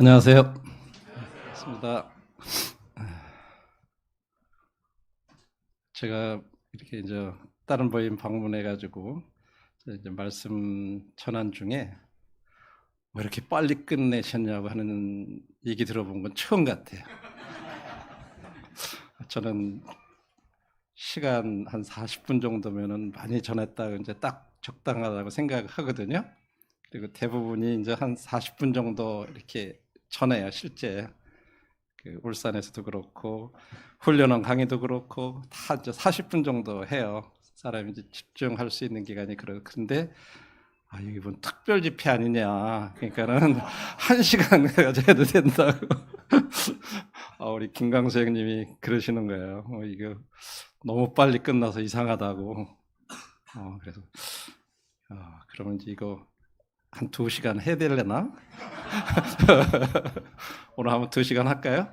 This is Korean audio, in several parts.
안녕하세요. 반갑습니다. 제가 이렇게 이제 다른 부임 방문해가지고 이제 말씀 전한 중에 왜 이렇게 빨리 끝내셨냐고 하는 얘기 들어본 건 처음 같아요. 저는 시간 한 40분 정도면은 많이 전했다고 이제 딱 적당하다고 생각하거든요. 그리고 대부분이 이제 한 40분 정도 이렇게 전해요, 실제. 그 울산에서도 그렇고 훈련원 강의도 그렇고 다 이제 40분 정도 해요. 사람이 이제 집중할 수 있는 기간이 그런데 이번 특별 집회 아니냐. 그러니까는 1시간 가져야 된다고. 우리 김강수 형님이 그러시는 거예요. 이거 너무 빨리 끝나서 이상하다고. 그래서 그러면 이제 이거 한 2시간 해야 되려나? 오늘 한번 2시간 할까요?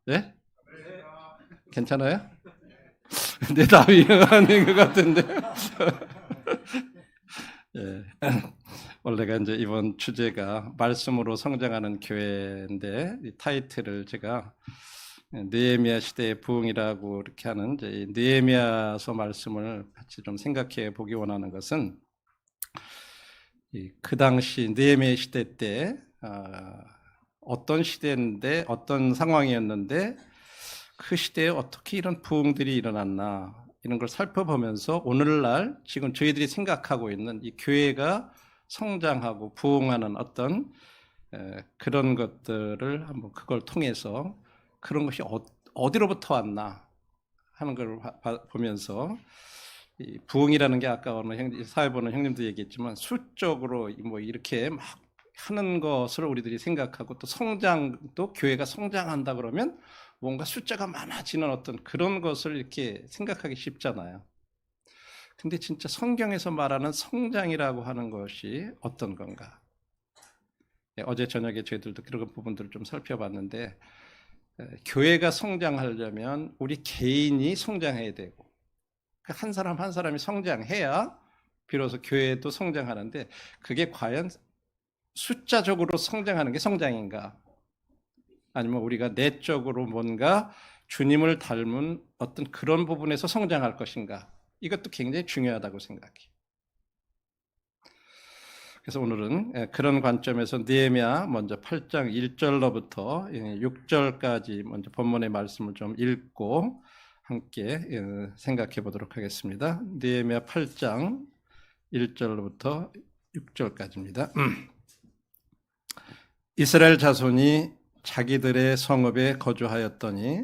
네? 괜찮아요? 내 답이 아닌 것 같은데. 예. 원래가 이제 이번 주제가 말씀으로 성장하는 교회인데 이 타이틀을 제가 느헤미야 시대의 부흥이라고 이렇게 하는 이제 이 느헤미야서 말씀을 같이 좀 생각해 보기 원하는 것은 그 당시 느헤미야 시대 때 어떤 시대인데 어떤 상황이었는데 그 시대에 어떻게 이런 부흥들이 일어났나 이런 걸 살펴보면서 오늘날 지금 저희들이 생각하고 있는 이 교회가 성장하고 부흥하는 어떤 그런 것들을 한번 그걸 통해서 그런 것이 어디로부터 왔나 하는 걸 보면서 이 부흥이라는 게 아까 오늘 사회 보는 형님도 얘기했지만 수적으로 뭐 이렇게 막 하는 것을 우리들이 생각하고 또 성장도 교회가 성장한다 그러면 뭔가 숫자가 많아지는 어떤 그런 것을 이렇게 생각하기 쉽잖아요. 근데 진짜 성경에서 말하는 성장이라고 하는 것이 어떤 건가? 어제 저녁에 저희들도 그런 부분들을 좀 살펴봤는데 교회가 성장하려면 우리 개인이 성장해야 되고 한 사람 한 사람이 성장해야 비로소 교회도 성장하는데 그게 과연 숫자적으로 성장하는 게 성장인가? 아니면 우리가 내적으로 뭔가 주님을 닮은 어떤 그런 부분에서 성장할 것인가? 이것도 굉장히 중요하다고 생각해요. 그래서 오늘은 그런 관점에서 느헤미야 먼저 8장 1절로부터 6절까지 먼저 본문의 말씀을 좀 읽고 함께 생각해 보도록 하겠습니다. 느헤미야 8장 1절로부터 6절까지입니다. 이스라엘 자손이 자기들의 성읍에 거주하였더니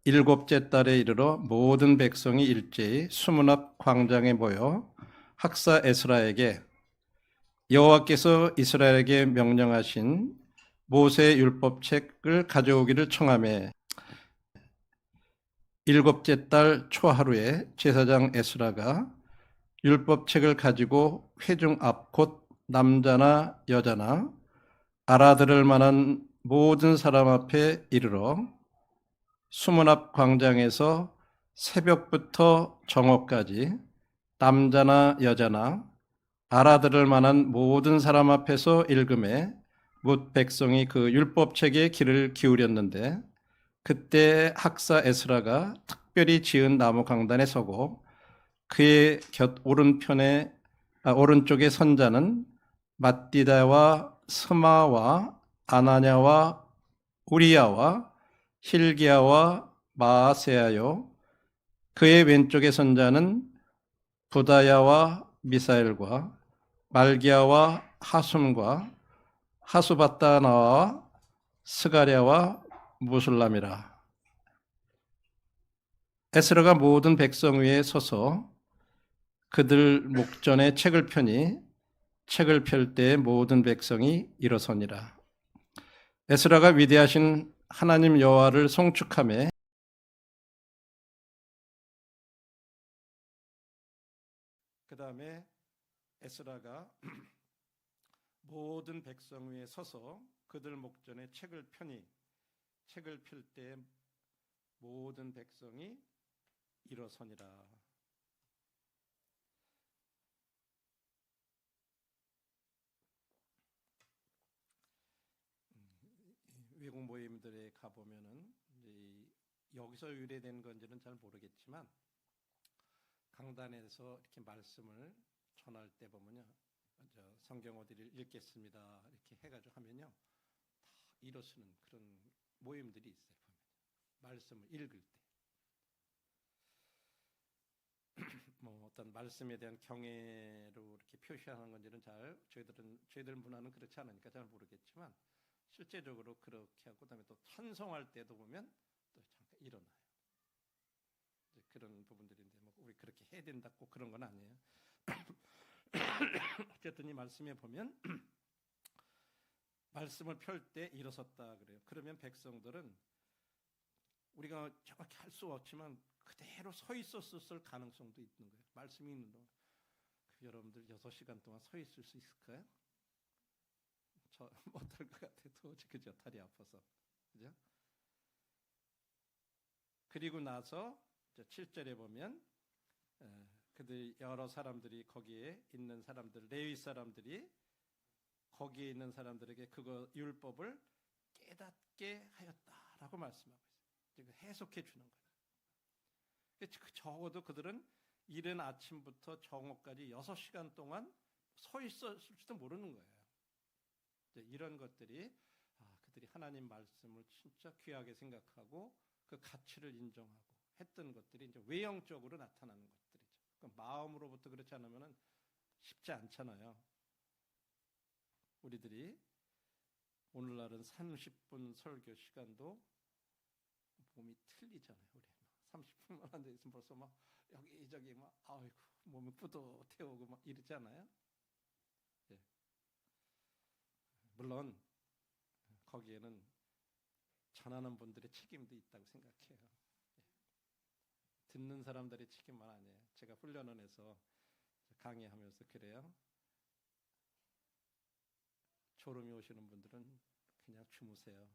일곱째 달에 이르러 모든 백성이 일제히 수문 앞 광장에 모여 학사 에스라에게 여호와께서 이스라엘에게 명령하신 모세 율법책을 가져오기를 청하매 일곱째 달 초하루에 제사장 에스라가 율법책을 가지고 회중 앞 곧 남자나 여자나 알아들을 만한 모든 사람 앞에 이르러 수문 앞 광장에서 새벽부터 정오까지 남자나 여자나 알아들을 만한 모든 사람 앞에서 읽음에 뭇 백성이 그 율법책에 귀를 기울였는데 그때 학사 에스라가 특별히 지은 나무 강단에 서고 그의 곁 오른쪽에 선자는 ματ디다와 스마와 아나냐와 우리야와 힐기야와 마아세야요 그의 왼쪽에 선자는 부다야와 미사엘과 말기야와 하숨과 하수바다나와 스가랴와 무술람이라. 에스라가 모든 백성 위에 서서 그들 목전에 책을 펴니 책을 펼 때 모든 백성이 일어서니라. 에스라가 위대하신 하나님 여호와를 송축하며 그 다음에 에스라가 모든 백성 위에 서서 그들 목전에 책을 펴니 책을 펼 때 모든 백성이 일어서니라. 외국 모임들에 가보면은 여기서 유래된 건지는 잘 모르겠지만 강단에서 이렇게 말씀을 전할 때 보면요, 성경 어디를 읽겠습니다 이렇게 해가지고 하면요, 다 일어서는 그런 모임들이 있어요. 보면 말씀을 읽을 때 뭐 어떤 말씀에 대한 경애로 이렇게 표시하는 건지는 잘 저희들 문화는 그렇지 않으니까 잘 모르겠지만 실제적으로 그렇게 하고, 그다음에 또 찬송할 때도 보면 또 잠깐 일어나요. 이제 그런 부분들인데 뭐 우리 그렇게 해야 된다 꼭 그런 건 아니에요. 어쨌든 이 말씀에 보면 말씀을 펼 때 일어섰다 그래요. 그러면 백성들은 우리가 정확히 할 수 없지만 그대로 서 있었을 가능성도 있는 거예요. 말씀이 있는 동안. 여러분들 6시간 동안 서 있을 수 있을까요? 저 못할 것 같아요. 도저히, 그죠? 다리 아파서. 그죠? 그리고 나서 7절에 보면 그들 여러 사람들이, 거기에 있는 사람들, 레위 사람들이 거기에 있는 사람들에게 그거 율법을 깨닫게 하였다라고 말씀하고 있어요. 해석해 주는 거예요. 적어도 그들은 이른 아침부터 정오까지 6시간 동안 서 있었을지도 모르는 거예요. 이런 것들이 그들이 하나님 말씀을 진짜 귀하게 생각하고 그 가치를 인정하고 했던 것들이 이제 외형적으로 나타나는 것들이죠. 마음으로부터 그렇지 않으면 쉽지 않잖아요. 우리들이 오늘날은 30분 설교 시간도 몸이 틀리잖아요. 우리 30분만 앉아 있으면 벌써 막 여기저기 막 아이고 몸이 뿌듯해오고 막 이러잖아요. 예. 물론 거기에는 전하는 분들의 책임도 있다고 생각해요. 예. 듣는 사람들의 책임만 아니에요. 제가 훈련을 해서 강의하면서 그래요. 졸음이 오시는 분들은 그냥 주무세요.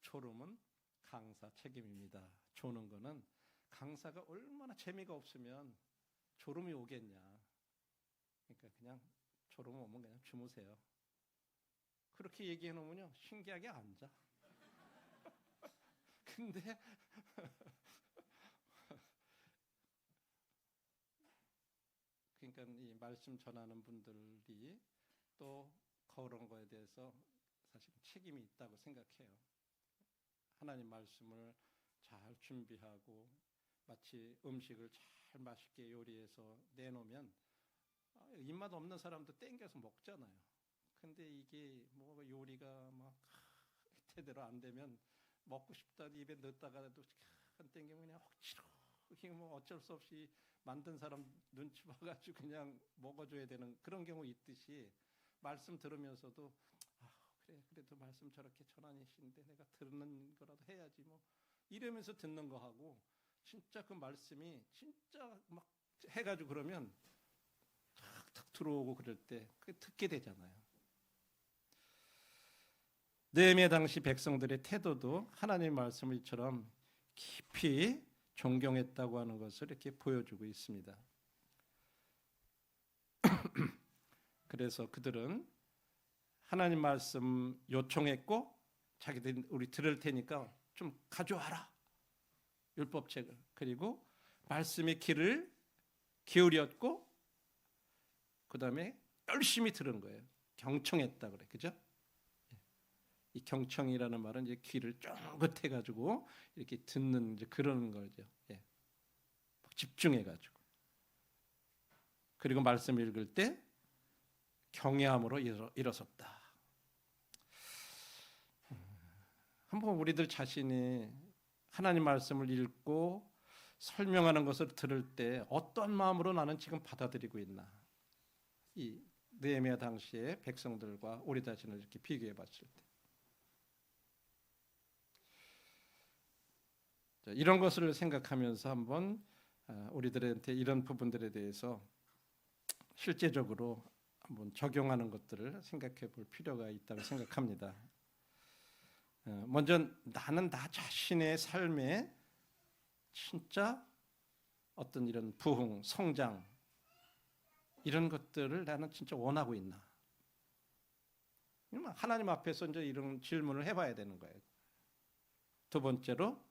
졸음은 강사 책임입니다. 조는 거는 강사가 얼마나 재미가 없으면 졸음이 오겠냐. 그러니까 그냥 졸음 오면 그냥 주무세요. 그렇게 얘기해 놓으면요, 신기하게 앉아. 근데 그러니까 이 말씀 전하는 분들이 또 그런 거에 대해서 사실 책임이 있다고 생각해요. 하나님 말씀을 잘 준비하고 마치 음식을 잘 맛있게 요리해서 내놓으면 입맛 없는 사람도 땡겨서 먹잖아요. 근데 이게 뭐 요리가 막 제대로 안 되면 먹고 싶다 입에 넣었다가도 안 땡기면 그냥 억지로 뭐 어쩔 수 없이 만든 사람 눈치 봐가지고 그냥 먹어줘야 되는 그런 경우 있듯이, 말씀 들으면서도 그래 그래도 말씀 저렇게 전하시는데 내가 듣는 거라도 해야지 뭐 이러면서 듣는 거하고, 진짜 그 말씀이 진짜 막 해가지고 그러면 탁탁 들어오고 그럴 때 그게 듣게 되잖아요. 느헤미야 당시 백성들의 태도도 하나님 말씀을처럼 깊이 존경했다고 하는 것을 이렇게 보여주고 있습니다. 그래서 그들은 하나님 말씀 요청했고, 자기들 우리 들을 테니까 좀 가져와라, 율법책을. 그리고 말씀의 귀를 기울였고, 그 다음에 열심히 들은 거예요. 경청했다 그래, 그죠? 이 경청이라는 말은 이제 귀를 쫑긋해 가지고 이렇게 듣는 이제 그런 거죠. 예. 집중해 가지고. 그리고 말씀 읽을 때 경외함으로 일어섰다. 한번 우리들 자신이 하나님 말씀을 읽고 설명하는 것을 들을 때 어떤 마음으로 나는 지금 받아들이고 있나? 이 느헤미야 당시의 백성들과 우리 자신을 이렇게 비교해 봤을 때. 이런 것을 생각하면서 한번 우리들한테 이런 부분들에 대해서 실제적으로 한번 적용하는 것들을 생각해 볼 필요가 있다고 생각합니다. 먼저 나는 나 자신의 삶에 진짜 어떤 이런 부흥, 성장 이런 것들을 나는 진짜 원하고 있나? 하나님 앞에서 이제 이런 질문을 해봐야 되는 거예요. 두 번째로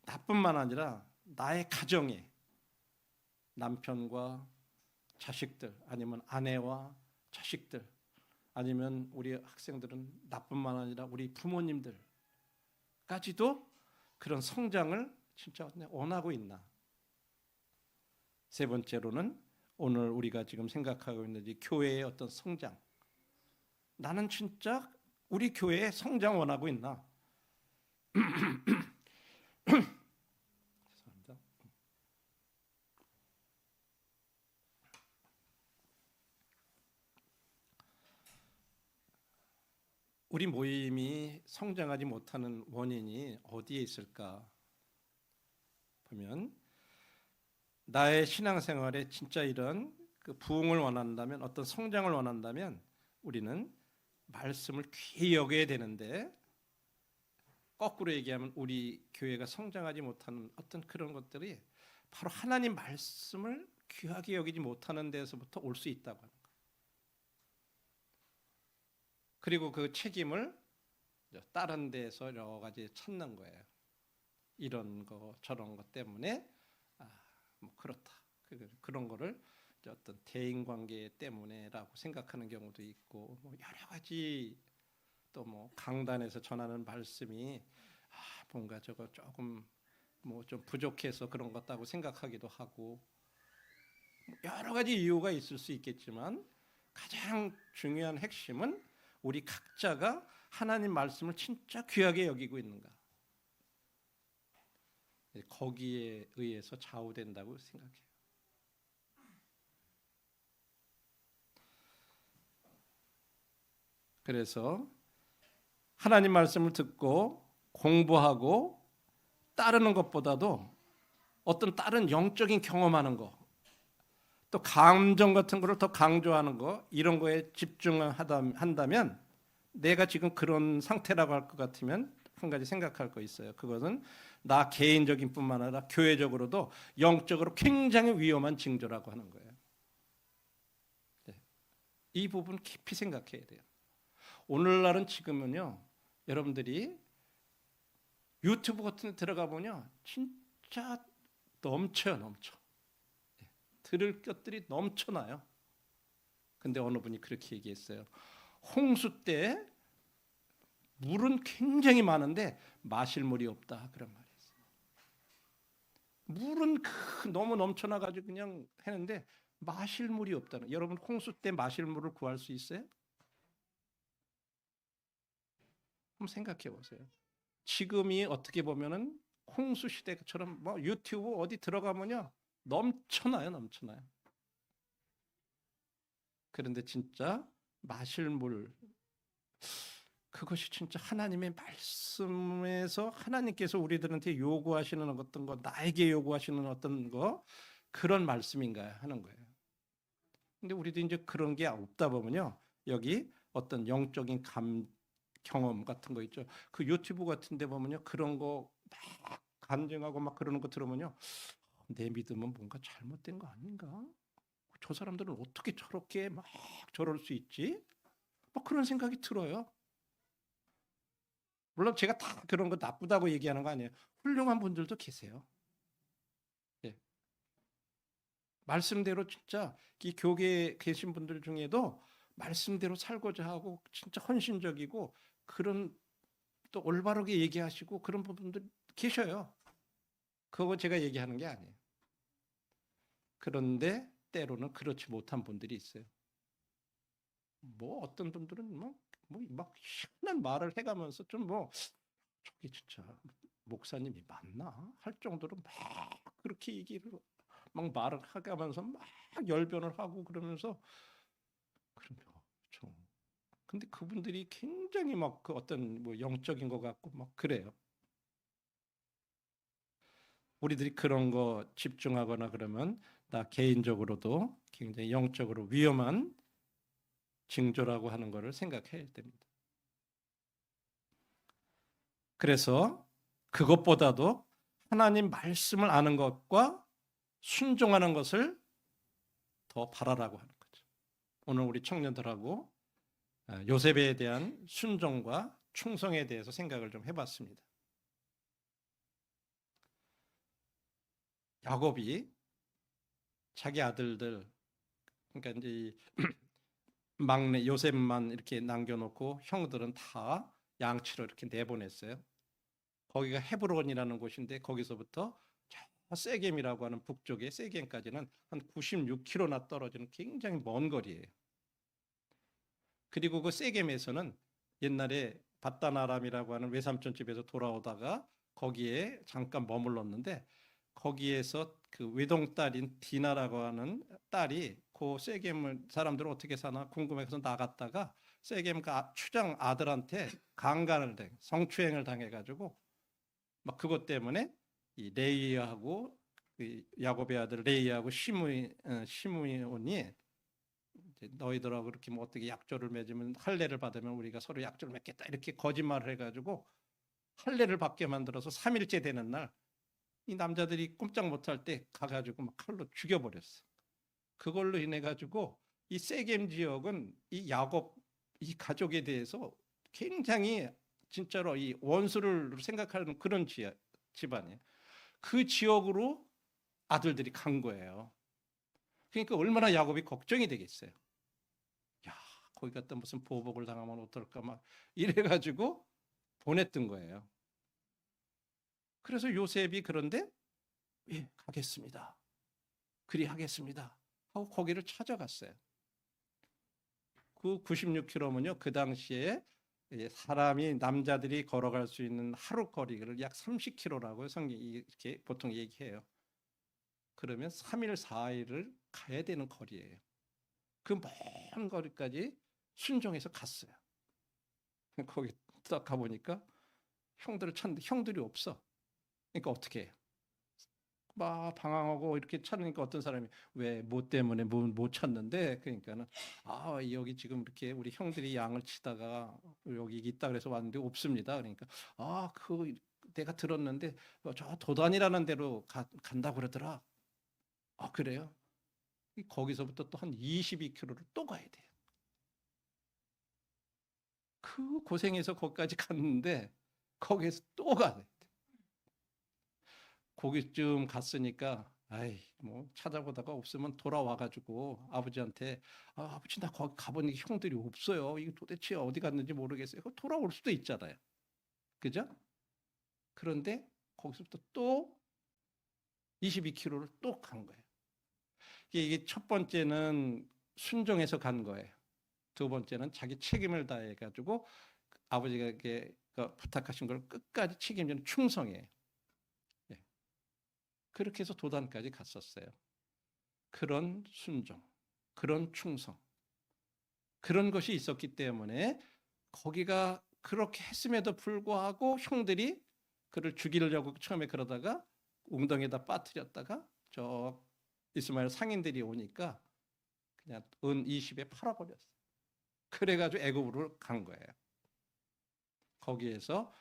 나뿐만 아니라 나의 가정에 남편과 자식들 아니면 아내와 자식들 아니면 우리 학생들은 나뿐만 아니라 우리 부모님들까지도 그런 성장을 진짜 원하고 있나. 세 번째로는 오늘 우리가 지금 생각하고 있는 이 교회의 어떤 성장, 나는 진짜 우리 교회의 성장 원하고 있나. 죄송합니다. 우리 모임이 성장하지 못하는 원인이 어디에 있을까 보면, 나의 신앙생활에 진짜 이런 그 부흥을 원한다면, 어떤 성장을 원한다면 우리는 말씀을 귀히 여겨야 되는데, 거꾸로 얘기하면 우리 교회가 성장하지 못하는 어떤 그런 것들이 바로 하나님 말씀을 귀하게 여기지 못하는 데서부터 올 수 있다고 하는 거예요. 그리고 그 책임을 다른 데서 여러 가지 찾는 거예요. 이런 거 저런 것 때문에 뭐 그렇다. 그런 거를 어떤 대인관계 때문에라고 생각하는 경우도 있고, 뭐 여러 가지, 또 뭐 강단에서 전하는 말씀이 뭔가 저거 조금 뭐 좀 부족해서 그런 것 같다고 생각하기도 하고, 여러 가지 이유가 있을 수 있겠지만 가장 중요한 핵심은 우리 각자가 하나님 말씀을 진짜 귀하게 여기고 있는가, 거기에 의해서 좌우된다고 생각해요. 그래서 하나님 말씀을 듣고 공부하고 따르는 것보다도 어떤 다른 영적인 경험하는 거, 또 감정 같은 거를 더 강조하는 거, 이런 거에 집중한다면, 내가 지금 그런 상태라고 할 것 같으면 한 가지 생각할 거 있어요. 그것은 나 개인적인 뿐만 아니라 교회적으로도 영적으로 굉장히 위험한 징조라고 하는 거예요. 이 부분 깊이 생각해야 돼요. 오늘날은 지금은요, 여러분들이 유튜브 같은 데 들어가 보면 진짜 넘쳐요. 들을 것들이 넘쳐나요. 근데 어느 분이 그렇게 얘기했어요. 홍수 때 물은 굉장히 많은데 마실 물이 없다, 그런 말이 있어요. 물은 너무 넘쳐나가지고 그냥 했는데 마실 물이 없다는. 여러분, 홍수 때 마실 물을 구할 수 있어요? 한번 생각해 보세요. 지금이 어떻게 보면은 홍수 시대처럼, 뭐 유튜브 어디 들어가면요 넘쳐나요. 그런데 진짜 마실 물, 그것이 진짜 하나님의 말씀에서 하나님께서 우리들한테 요구하시는 어떤 거, 나에게 요구하시는 어떤 거, 그런 말씀인가 하는 거예요. 근데 우리도 이제 그런 게 없다 보면요, 여기 어떤 영적인 경험 같은 거 있죠. 그 유튜브 같은 데 보면요, 그런 거 막 간증하고 막 그러는 거 들으면요, 내 믿음은 뭔가 잘못된 거 아닌가? 저 사람들은 어떻게 저렇게 막 저럴 수 있지? 뭐 그런 생각이 들어요. 물론 제가 다 그런 거 나쁘다고 얘기하는 거 아니에요. 훌륭한 분들도 계세요. 예. 말씀대로 진짜 이 교계에 계신 분들 중에도 말씀대로 살고자 하고 진짜 헌신적이고, 그런 또 올바르게 얘기하시고 그런 부분들 계셔요. 그거 제가 얘기하는 게 아니에요. 그런데 때로는 그렇지 못한 분들이 있어요. 뭐 어떤 분들은 막 희한한 말을 해가면서 좀 저게 진짜 목사님이 맞나 할 정도로 막 그렇게 얘기를 막 말을 하면서 막 열변을 하고 그러면서, 그러면 근데 그분들이 굉장히 막 그 어떤 뭐 영적인 것 같고 막 그래요. 우리들이 그런 거 집중하거나 그러면 나 개인적으로도 굉장히 영적으로 위험한 징조라고 하는 것을 생각해야 됩니다. 그래서 그것보다도 하나님 말씀을 아는 것과 순종하는 것을 더 바라라고 하는 거죠. 오늘 우리 청년들하고 요셉에 대한 순종과 충성에 대해서 생각을 좀 해봤습니다. 야곱이 자기 아들들, 그러니까 이제 이 막내 요셉만 이렇게 남겨놓고 형들은 다 양치로 이렇게 내보냈어요. 거기가 헤브론이라는 곳인데 거기서부터 저 세겜이라고 하는 북쪽의 세겜까지는 한 96km나 떨어지는 굉장히 먼 거리예요. 그리고 그 세겜에서는 옛날에 바단 아람이라고 하는 외삼촌 집에서 돌아오다가 거기에 잠깐 머물렀는데 거기에서 그 외동딸인 디나라고 하는 딸이 그 세겜을 사람들은 어떻게 사나 궁금해서 나갔다가 세겜 추장 아들한테 성추행을 당해가지고 막 그것 때문에 이 레이하고 그 야곱의 아들 레이하고 시므온이 너희들하고 그렇게 뭐 어떻게 약조를 맺으면 할례를 받으면 우리가 서로 약조를 맺겠다 이렇게 거짓말을 해가지고 할례를 받게 만들어서 3일째 되는 날 이 남자들이 꼼짝 못할 때 가가지고 막 칼로 죽여버렸어. 그걸로 인해 가지고 이 세겜 지역은 이 야곱 이 가족에 대해서 굉장히 진짜로 이 원수를 생각하는 그런 집안이에요. 그 지역으로 아들들이 간 거예요. 그러니까 얼마나 야곱이 걱정이 되겠어요. 야, 거기 갔다 무슨 보복을 당하면 어떨까 막 이래가지고 보냈던 거예요. 그래서 요셉이 그런데 예, 가겠습니다. 그리하겠습니다. 하고 거기를 찾아갔어요. 그 96km면요. 그 당시에 사람이 남자들이 걸어갈 수 있는 하루 거리를 약 30km라고 성경이 이렇게 보통 얘기해요. 그러면 3일 4일을 가야 되는 거리예요. 그 먼 거리까지 순종해서 갔어요. 거기 딱 가보니까 형들을 찾는데 형들이 없어. 그러니까 어떻게 해요? 막 방황하고 이렇게 찾으니까 어떤 사람이 왜 뭐 때문에 못 찾는데 그러니까는 여기 지금 이렇게 우리 형들이 양을 치다가 여기 있다 그래서 왔는데 없습니다. 그러니까 그 내가 들었는데 저 도단이라는 데로 간다고 그러더라. 그래요? 거기서부터 또 한 22km를 또 가야 돼요. 그 고생해서 거기까지 갔는데 거기에서 또 가야 돼. 거기쯤 갔으니까 뭐 찾아보다가 없으면 돌아와가지고 아버지한테 아버지 나 거기 가보니 형들이 없어요. 이거 도대체 어디 갔는지 모르겠어요. 돌아올 수도 있잖아요. 그죠? 그런데 거기서부터 또 22km를 또 간 거예요. 이게 첫 번째는 순종해서 간 거예요. 두 번째는 자기 책임을 다해가지고 아버지가 부탁하신 걸 끝까지 책임지는 충성이에요. 네. 그렇게 해서 도단까지 갔었어요. 그런 순종, 그런 충성, 그런 것이 있었기 때문에 거기가 그렇게 했음에도 불구하고 형들이 그를 죽이려고 처음에 그러다가 웅덩이에다 빠뜨렸다가 저 이스마엘 상인들이 오니까 그냥 은 20에 팔아버렸어요. 그래가지고 애굽으로 간 거예요. 거기에서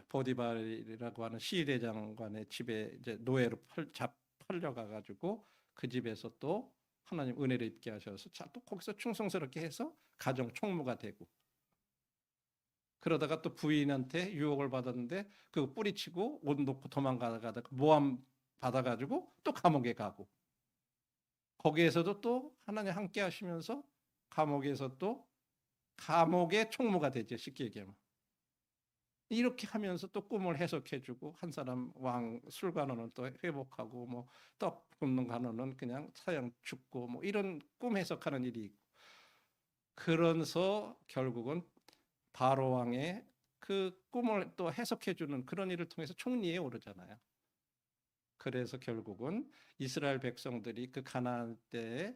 보디발이라고 하는 시대장관의 집에 이제 노예로 팔려가가지고 그 집에서 또 하나님 은혜를 입게 하셔서 또 거기서 충성스럽게 해서 가정 총무가 되고 그러다가 또 부인한테 유혹을 받았는데 그거 뿌리치고 옷 놓고 도망가다가 모함 받아가지고 또 감옥에 가고 거기에서도 또 하나님 함께 하시면서 감옥에서 또 감옥의 총무가 되죠. 쉽게 얘기하면. 이렇게 하면서 또 꿈을 해석해주고 한 사람 왕 술관원은 또 회복하고 뭐 떡 굽는 관원은 그냥 사형 죽고 뭐 이런 꿈 해석하는 일이 있고 그러면서 결국은 바로 왕의 그 꿈을 또 해석해주는 그런 일을 통해서 총리에 오르잖아요. 그래서 결국은 이스라엘 백성들이 그 가나안 때에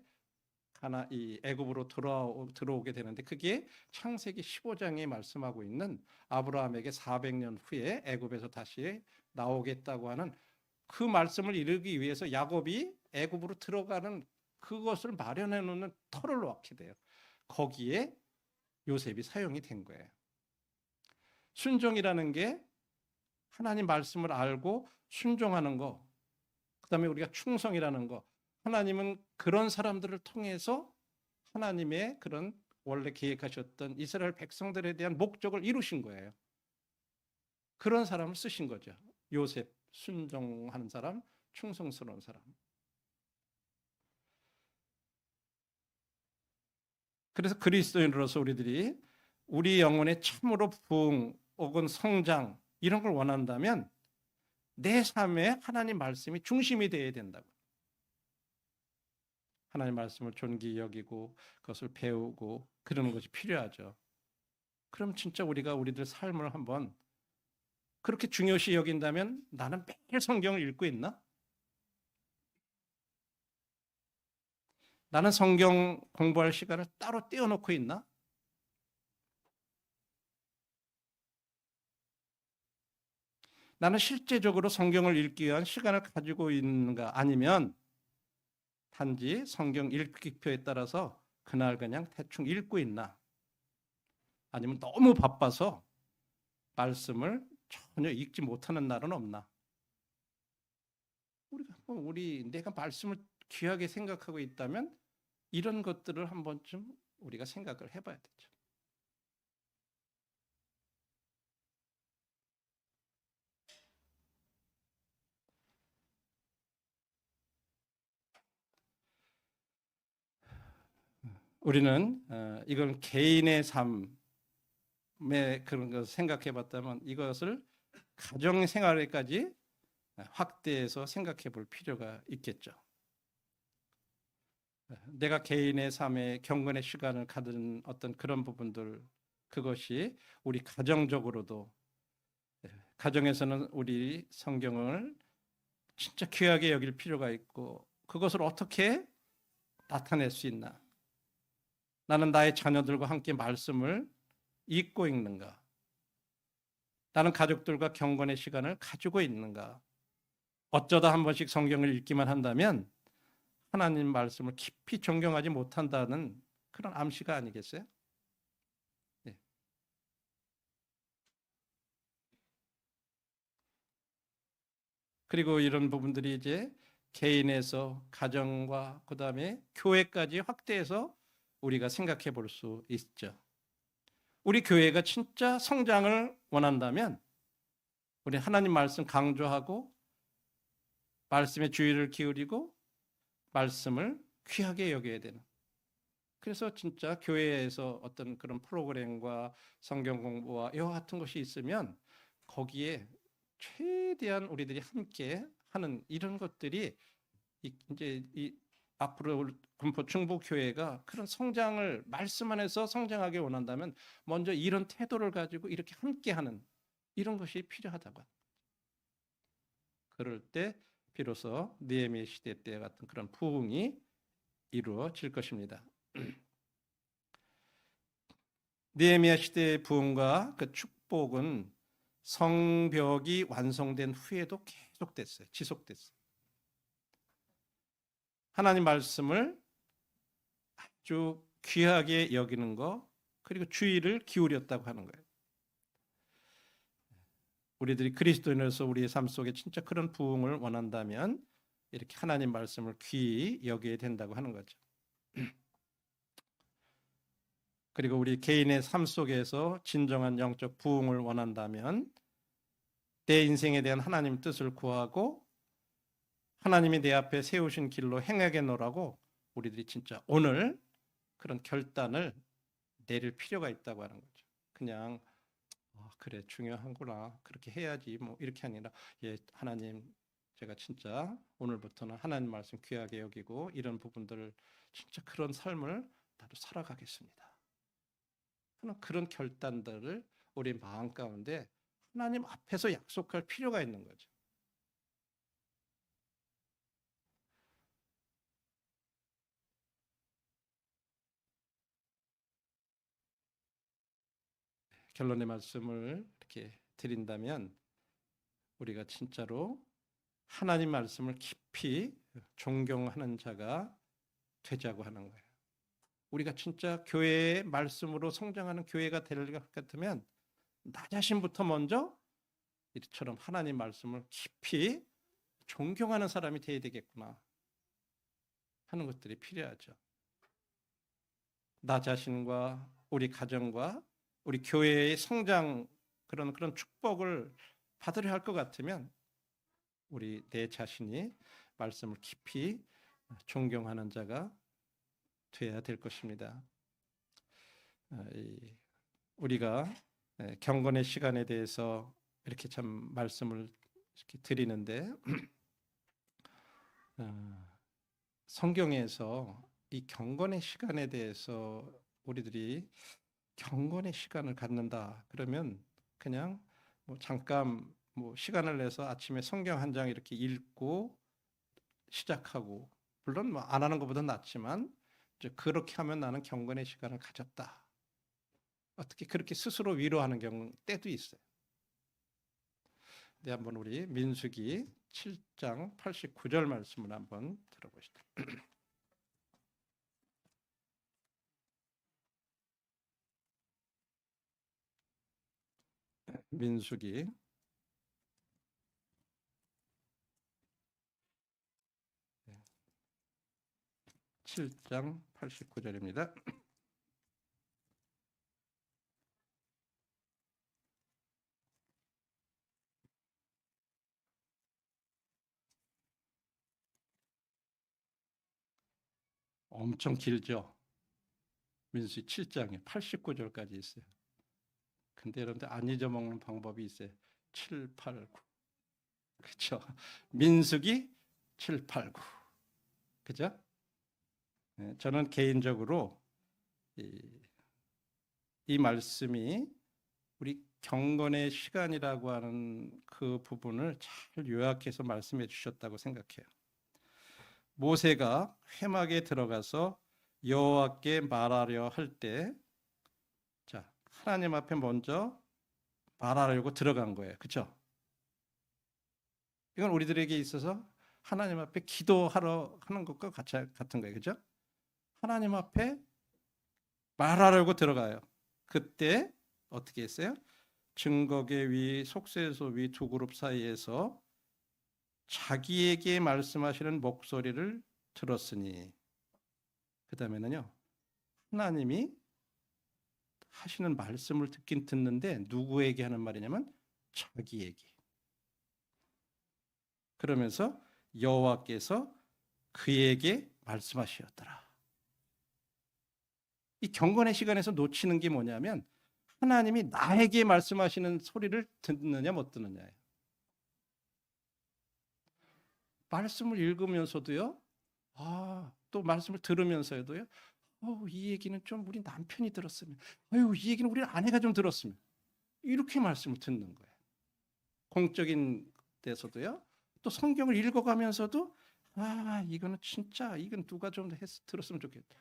이 애굽으로 들어오게 되는데 그게 창세기 15장에 말씀하고 있는 아브라함에게 400년 후에 애굽에서 다시 나오겠다고 하는 그 말씀을 이루기 위해서 야곱이 애굽으로 들어가는 그것을 마련해 놓는 터를 놓게 돼요. 거기에 요셉이 사용이 된 거예요. 순종이라는 게 하나님 말씀을 알고 순종하는 거, 그다음에 우리가 충성이라는 거, 하나님은 그런 사람들을 통해서 하나님의 그런 원래 계획하셨던 이스라엘 백성들에 대한 목적을 이루신 거예요. 그런 사람을 쓰신 거죠. 요셉, 순종하는 사람, 충성스러운 사람. 그래서 그리스도인으로서 우리들이 우리 영혼의 참으로 부흥 혹은 성장 이런 걸 원한다면 내 삶에 하나님 말씀이 중심이 되어야 된다고. 하나님 말씀을 존귀히 여기고 그것을 배우고 그러는 것이 필요하죠. 그럼 진짜 우리가 우리들 삶을 한번 그렇게 중요시 여긴다면 나는 매일 성경을 읽고 있나? 나는 성경 공부할 시간을 따로 떼어놓고 있나? 나는 실제적으로 성경을 읽기 위한 시간을 가지고 있는가? 아니면 단지 성경 읽기표에 따라서 그날 그냥 대충 읽고 있나? 아니면 너무 바빠서 말씀을 전혀 읽지 못하는 날은 없나? 내가 말씀을 귀하게 생각하고 있다면 이런 것들을 한 번쯤 우리가 생각을 해봐야 되죠. 우리는 이건 개인의 삶에 그런 것을 생각해 봤다면 이것을 가정 생활에까지 확대해서 생각해 볼 필요가 있겠죠. 내가 개인의 삶에 경건의 시간을 갖는 어떤 그런 부분들, 그것이 우리 가정적으로도, 가정에서는 우리 성경을 진짜 귀하게 여길 필요가 있고 그것을 어떻게 나타낼 수 있나? 나는 나의 자녀들과 함께 말씀을 읽고 있는가? 나는 가족들과 경건의 시간을 가지고 있는가? 어쩌다 한 번씩 성경을 읽기만 한다면 하나님 말씀을 깊이 존경하지 못한다는 그런 암시가 아니겠어요? 네. 그리고 이런 부분들이 이제 개인에서 가정과 그다음에 교회까지 확대해서 우리가 생각해 볼 수 있죠. 우리 교회가 진짜 성장을 원한다면 우리 하나님 말씀 강조하고 말씀에 주의를 기울이고 말씀을 귀하게 여겨야 되는. 그래서 진짜 교회에서 어떤 그런 프로그램과 성경 공부와 이와 같은 것이 있으면 거기에 최대한 우리들이 함께 하는 이런 것들이 이제 앞으로 군포 충북교회가 그런 성장을 말씀 안에서 성장하게 원한다면 먼저 이런 태도를 가지고 이렇게 함께하는 이런 것이 필요하다고. 그럴 때 비로소 느헤미야 시대 때 같은 그런 부흥이 이루어질 것입니다. 느헤미야 시대의 부흥과 그 축복은 성벽이 완성된 후에도 계속됐어요. 지속됐어요. 하나님 말씀을 아주 귀하게 여기는 거, 그리고 주의를 기울였다고 하는 거예요. 우리들이 그리스도인으로서 우리의 삶 속에 진짜 그런 부흥을 원한다면 이렇게 하나님 말씀을 귀히 여겨야 된다고 하는 거죠. 그리고 우리 개인의 삶 속에서 진정한 영적 부흥을 원한다면 내 인생에 대한 하나님 뜻을 구하고 하나님이 내 앞에 세우신 길로 행하겠노라고 우리들이 진짜 오늘 그런 결단을 내릴 필요가 있다고 하는 거죠. 그냥 그래 중요한구나 그렇게 해야지 뭐 이렇게 아니라 하나님 제가 진짜 오늘부터는 하나님 말씀 귀하게 여기고 이런 부분들을 진짜 그런 삶을 나도 살아가겠습니다. 그런 결단들을 우리 마음 가운데 하나님 앞에서 약속할 필요가 있는 거죠. 결론의 말씀을 이렇게 드린다면 우리가 진짜로 하나님 말씀을 깊이 존경하는 자가 되자고 하는 거예요. 우리가 진짜 교회의 말씀으로 성장하는 교회가 될 것 같으면 나 자신부터 먼저 이처럼 하나님 말씀을 깊이 존경하는 사람이 되어야 되겠구나 하는 것들이 필요하죠. 나 자신과 우리 가정과 우리 교회의 성장 그런 축복을 받으려 할 것 같으면 우리 내 자신이 말씀을 깊이 존경하는 자가 돼야 될 것입니다. 우리가 경건의 시간에 대해서 이렇게 참 말씀을 이렇게 드리는데 성경에서 이 경건의 시간에 대해서 우리들이 경건의 시간을 갖는다 그러면 그냥 뭐 잠깐 뭐 시간을 내서 아침에 성경 한 장 이렇게 읽고 시작하고 물론 뭐 안 하는 것보다 낫지만 이제 그렇게 하면 나는 경건의 시간을 가졌다. 어떻게 그렇게 스스로 위로하는 경우 때도 있어요. 네, 한번 우리 민수기 7장 89절 말씀을 한번 들어보시죠. 민수기 7장 89절입니다. 엄청 길죠. 민수기 7장에 89절까지 있어요. 근데 여러분들 안 잊어먹는 방법이 있어요. 7, 8, 9. 그렇죠? 민수기 7, 8, 9. 그죠? 저는 개인적으로 이 말씀이 우리 경건의 시간이라고 하는 그 부분을 잘 요약해서 말씀해 주셨다고 생각해요. 모세가 회막에 들어가서 여호와께 말하려 할 때, 자, 하나님 앞에 먼저 말하려고 들어간 거예요. 그렇죠? 이건 우리들에게 있어서 하나님 앞에 기도하러 하는 것과 같은 거예요. 그렇죠? 하나님 앞에 말하려고 들어가요. 그때 어떻게 했어요? 증거계 위, 속죄소 위 두 그룹 사이에서 자기에게 말씀하시는 목소리를 들었으니 그 다음에는요. 하나님이 하시는 말씀을 듣긴 듣는데 누구에게 하는 말이냐면 자기에게. 그러면서 여호와께서 그에게 말씀하시었더라. 이 경건의 시간에서 놓치는 게 뭐냐면 하나님이 나에게 말씀하시는 소리를 듣느냐 못 듣느냐예요. 말씀을 읽으면서도요. 또 말씀을 들으면서도요. 이 얘기는 좀 우리 남편이 들었으면, 이 얘기는 우리 아내가 좀 들었으면 이렇게 말씀을 듣는 거예요. 공적인 데서도요. 또 성경을 읽어가면서도 이거는 진짜 이건 누가 좀 들었으면 좋겠다.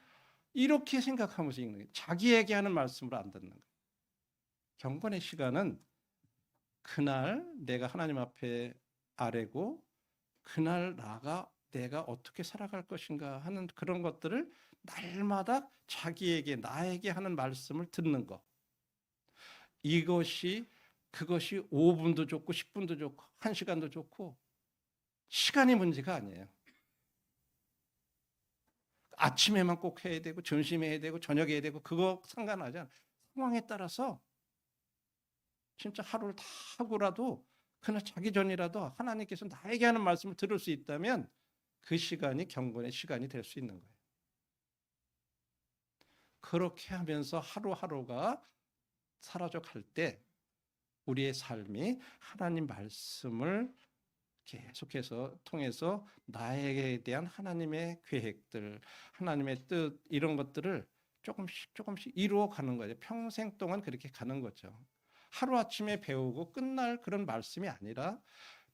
이렇게 생각하면서 읽는 거예요. 자기에게 하는 말씀을 안 듣는 거예요. 경건의 시간은 그날 내가 하나님 앞에 아뢰고 그날 내가 어떻게 살아갈 것인가 하는 그런 것들을 날마다 자기에게 나에게 하는 말씀을 듣는 것. 그것이 5분도 좋고 10분도 좋고 1시간도 좋고 시간이 문제가 아니에요. 아침에만 꼭 해야 되고 점심에 해야 되고 저녁에 해야 되고 그거 상관하지 않아요. 상황에 따라서 진짜 하루를 다 하고라도 그날 자기 전이라도 하나님께서 나에게 하는 말씀을 들을 수 있다면 그 시간이 경건의 시간이 될 수 있는 거예요. 그렇게 하면서 하루하루가 사라져 갈 때 우리의 삶이 하나님 말씀을 계속해서 통해서 나에게 대한 하나님의 계획들, 하나님의 뜻 이런 것들을 조금씩 이루어 가는 거죠. 평생 동안 그렇게 가는 거죠. 하루아침에 배우고 끝날 그런 말씀이 아니라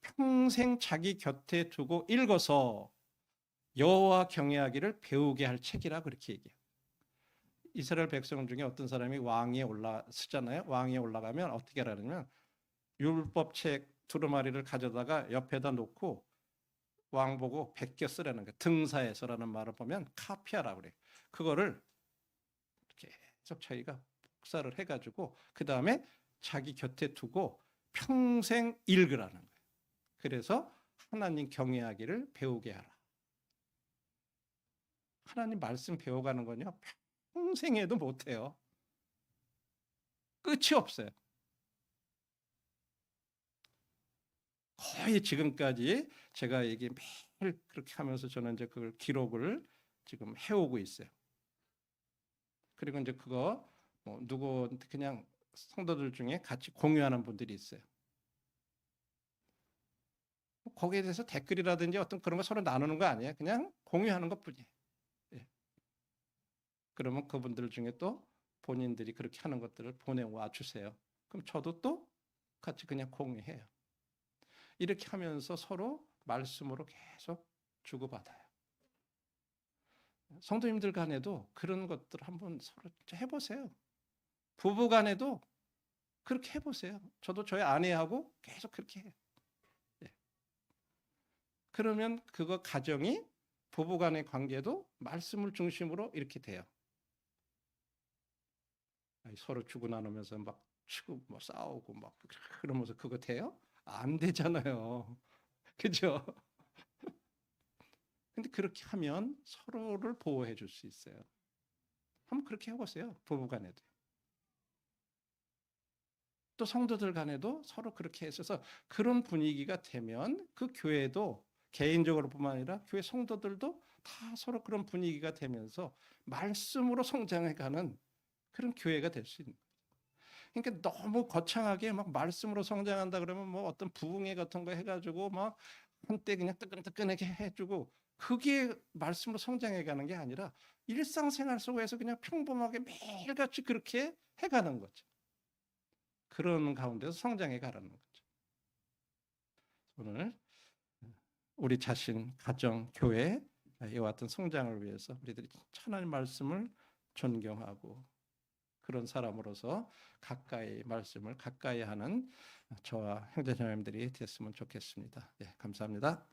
평생 자기 곁에 두고 읽어서 여호와 경외하기를 배우게 할 책이라 그렇게 얘기해요. 이스라엘 백성 중에 어떤 사람이 왕위에 쓰잖아요. 왕위에 올라가면 어떻게 하라면 율법책 두루마리를 가져다가 옆에다 놓고 왕 보고 베껴 쓰라는 거예요. 등사해서라는 말을 보면 카피하라고 그래요. 그거를 계속 자기가 복사를 해가지고 그 다음에 자기 곁에 두고 평생 읽으라는 거예요. 그래서 하나님 경외하기를 배우게 하라. 하나님 말씀 배워가는 건요. 평생에도 못해요. 끝이 없어요. 거의 지금까지 제가 얘기 매일 그렇게 하면서 저는 이제 그걸 기록을 지금 해오고 있어요. 그리고 이제 그거 뭐 누구한테 그냥 성도들 중에 같이 공유하는 분들이 있어요. 거기에 대해서 댓글이라든지 어떤 그런 거 서로 나누는 거 아니에요. 그냥 공유하는 것 뿐이에요. 예. 그러면 그분들 중에 또 본인들이 그렇게 하는 것들을 보내와 주세요. 그럼 저도 또 같이 그냥 공유해요. 이렇게 하면서 서로 말씀으로 계속 주고받아요. 성도님들 간에도 그런 것들 한번 서로 해보세요. 부부 간에도 그렇게 해보세요. 저도 저희 아내하고 계속 그렇게 해요. 예. 그러면 그거 가정이 부부 간의 관계도 말씀을 중심으로 이렇게 돼요. 서로 주고 나누면서 막 치고 뭐 싸우고 막 그러면서 그거 돼요? 안 되잖아요. 그죠? 근데 그렇게 하면 서로를 보호해 줄 수 있어요. 한번 그렇게 해보세요. 부부 간에도. 또 성도들 간에도 서로 그렇게 했어서 그런 분위기가 되면 그 교회도 개인적으로뿐만 아니라 교회 성도들도 다 서로 그런 분위기가 되면서 말씀으로 성장해가는 그런 교회가 될 수 있는 거예요. 그러니까 너무 거창하게 막 말씀으로 성장한다 그러면 뭐 어떤 부흥회 같은 거 해가지고 막 한때 그냥 뜨끈뜨끈하게 해주고 그게 말씀으로 성장해가는 게 아니라 일상생활 속에서 그냥 평범하게 매일같이 그렇게 해가는 거죠. 그런 가운데서 성장해 가라는 거죠. 오늘 우리 자신, 가정, 교회 이와 같은 성장을 위해서 우리들이 하나님 말씀을 존경하고 그런 사람으로서 가까이 말씀을 가까이 하는 저와 형제자매들이 됐으면 좋겠습니다. 네, 감사합니다.